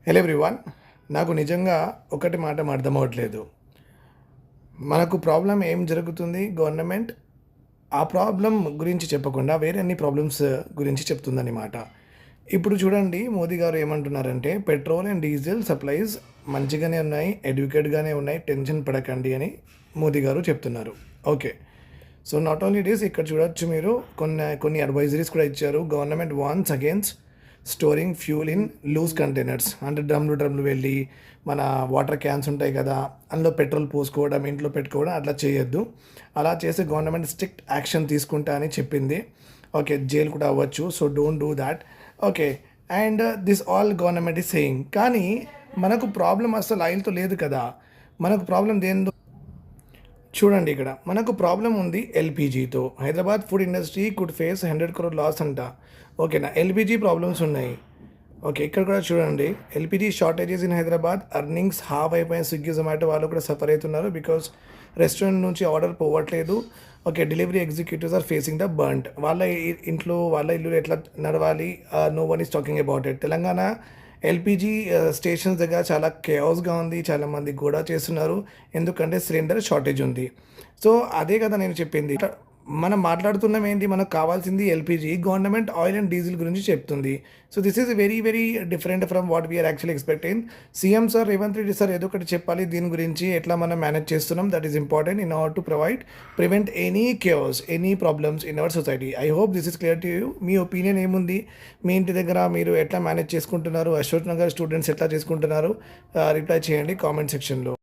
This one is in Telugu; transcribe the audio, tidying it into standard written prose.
Hello everyone. నాకు నిజంగా ఒకటి మాట అర్థం అవ్వట్లేదు. మనకు ప్రాబ్లం ఏం జరుగుతుంది? గవర్నమెంట్ ఆ ప్రాబ్లం గురించి చెప్పకుండా వేరే అన్ని ప్రాబ్లమ్స్ గురించి చెప్తుందన్నమాట. ఇప్పుడు చూడండి, మోదీ గారు ఏమంటున్నారంటే పెట్రోల్ అండ్ డీజిల్ సప్లైస్ మంచిగానే ఉన్నాయి, ఎడ్యుకేట్గానే ఉన్నాయి, టెన్షన్ పడకండి అని మోదీ గారు చెప్తున్నారు. Okay. So not only these, ఇక్కడ చూడొచ్చు మీరు కొన్ని అడ్వైజరీస్ కూడా ఇచ్చారు. Government warns against storing fuel in loose containers, అంటే డ్రమ్లు వెళ్ళి మన వాటర్ క్యాన్స్ ఉంటాయి కదా, అందులో పెట్రోల్ పోసుకోవడం, ఇంట్లో పెట్టుకోవడం అట్లా చేయొద్దు. అలా చేసి గవర్నమెంట్ స్ట్రిక్ట్ యాక్షన్ తీసుకుంటా అని చెప్పింది. ఓకే, జైలు కూడా అవ్వచ్చు. So don't do that. Okay. And this all government is saying. కానీ మనకు ప్రాబ్లం అసలు ఆయిల్తో లేదు కదా. మనకు ప్రాబ్లం దేనితో చూడండి, ఇక్కడ మనకు ప్రాబ్లం ఉంది ఎల్పిజితో. Hyderabad food industry could face 100 crore loss అంట. ఓకేనా, ఎల్పిజి ప్రాబ్లమ్స్ ఉన్నాయి. ఓకే, ఇక్కడ కూడా చూడండి, LPG shortages in Hyderabad, earnings half అయిపోయిన స్విగ్గీ జొమాటో వాళ్ళు కూడా సఫర్ అవుతున్నారు బికాస్ రెస్టారెంట్ నుంచి ఆర్డర్ పోవట్లేదు. Okay, delivery executives are facing the brunt. వాళ్ళ ఇల్లు ఎట్లా నడవాలి? No one is talking about it. Telangana LPG stations దగ్గర చాలా కేయాస్గా ఉంది, చాలామంది కూడా చేస్తున్నారు, ఎందుకంటే సిలిండర్ షార్టేజ్ ఉంది. సో అదే కదా నేను చెప్పింది. మనం మాట్లాడుతున్నాం ఏంటి, మనకు కావాల్సింది LPG. Government oil and diesel గురించి చెప్తుంది. So this is very very different from what we are actually expecting. CM sir, Revanth Reddy sir ఏదో ఒకటి చెప్పాలి దీని గురించి, ఎట్లా మనం మేనేజ్ చేస్తున్నాం. That is important in order to prevent any chaos, any problems in our society. I hope this is clear to you. మీ ఒపీనియన్ ఏముంది? మీ ఇంటి దగ్గర మీరు ఎట్లా మేనేజ్ చేసుకుంటున్నారు? అశోక్ నగర్ స్టూడెంట్స్ ఎట్లా చేసుకుంటున్నారు? రిప్లై చేయండి కామెంట్ సెక్షన్లో.